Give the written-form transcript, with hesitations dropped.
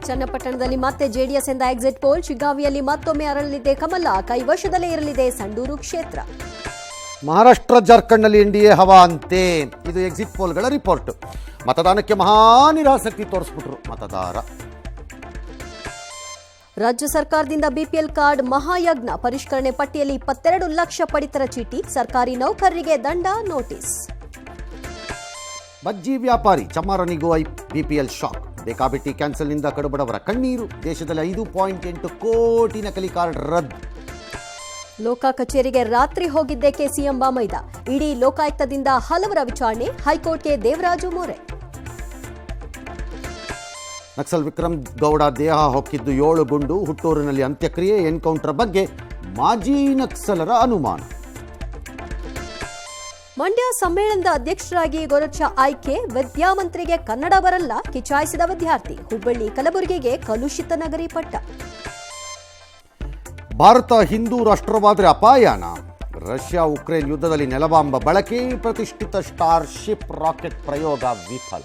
ಚನ್ನಪಟ್ಟಣದಲ್ಲಿ ಮತ್ತೆ ಜೆಡಿಎಸ್ ಎಂದ ಎಕ್ಸಿಟ್ ಪೋಲ್. ಶಿಗ್ಗಾವಿಯಲ್ಲಿ ಮತ್ತೊಮ್ಮೆ ಅರಳಲಿದೆ ಕಮಲ. ಕೈವಶದಲ್ಲೇ ಇರಲಿದೆ ಸಂಡೂರು ಕ್ಷೇತ್ರ. ಮಹಾರಾಷ್ಟ್ರ ಜಾರ್ಖಂಡ್ನಲ್ಲಿ ಎನ್ಡಿಎ ಹವಾ ಅಂತೆ. ಇದು ಎಕ್ಸಿಟ್ ಪೋಲ್ಗಳ ರಿಪೋರ್ಟ್. ಮತದಾನಕ್ಕೆ ಮಹಾ ನಿರಾಸಕ್ತಿ ತೋರಿಸ್ಬಿಟ್ರು ಮತದಾರ. ರಾಜ್ಯ ಸರ್ಕಾರದಿಂದ ಬಿಪಿಎಲ್ ಕಾರ್ಡ್ ಮಹಾಯಜ್ಞ. ಪರಿಷ್ಕರಣೆ ಪಟ್ಟಿಯಲ್ಲಿ 22 ಲಕ್ಷ ಪಡಿತರ ಚೀಟಿ. ಸರ್ಕಾರಿ ನೌಕರರಿಗೆ ದಂಡ, ನೋಟಿಸ್. ಬಜ್ಜಿ ವ್ಯಾಪಾರಿ ಚಮ್ಮಾರನಿಗೂ ಬಿಪಿಎಲ್ ಶಾಕ್. ಬೇಕಾಬಿಟ್ಟಿ ಕ್ಯಾನ್ಸಲ್ನಿಂದ ಕಡುಬಡವರ ಕಣ್ಣೀರು. ದೇಶದಲ್ಲಿ 5.8 ಕೋಟಿ ನಕಲಿ ಕಾರ್ಡ್ ರದ್ದು. ಲೋಕ ಕಚೇರಿಗೆ ರಾತ್ರಿ ಹೋಗಿದ್ದಕ್ಕೆ ಸಿಎಂ ಬಾಮೈದ. ಇಡೀ ಲೋಕಾಯುಕ್ತದಿಂದ ಹಲವರ ವಿಚಾರಣೆ. ಹೈಕೋರ್ಟ್ಗೆ ದೇವರಾಜು ಮೊರೆ. ನಕ್ಸಲ್ ವಿಕ್ರಮ್ ಗೌಡ ದೇಹ ಹೊಕ್ಕಿದ್ದು 7 ಗುಂಡು. ಹುಟ್ಟೂರಿನಲ್ಲಿ ಅಂತ್ಯಕ್ರಿಯೆ. ಎನ್ಕೌಂಟರ್ ಬಗ್ಗೆ ಮಾಜಿ ನಕ್ಸಲರ ಅನುಮಾನ. ಮಂಡ್ಯ ಸಮ್ಮೇಳನದ ಅಧ್ಯಕ್ಷರಾಗಿ ಗೊರಚ ಆಯ್ಕೆ. ವಿದ್ಯಾಮಂತ್ರಿಗೆ ಕನ್ನಡ ಬರಲ್ಲ ಕಿಚಾಯಿಸಿದ ವಿದ್ಯಾರ್ಥಿ. ಹುಬ್ಬಳ್ಳಿ ಕಲಬುರಗಿಗೆ ಕಲುಷಿತ ನಗರಿ ಪಟ್ಟ. ಭಾರತ ಹಿಂದೂ ರಾಷ್ಟ್ರವಾದರೆ ಅಪಾಯನ. ರಷ್ಯಾ ಉಕ್ರೇನ್ ಯುದ್ಧದಲ್ಲಿ ನೆಲಬಾಂಬ ಬಳಕೆ. ಪ್ರತಿಷ್ಠಿತ ಸ್ಟಾರ್ ಶಿಪ್ ರಾಕೆಟ್ ಪ್ರಯೋಗ ವಿಫಲ.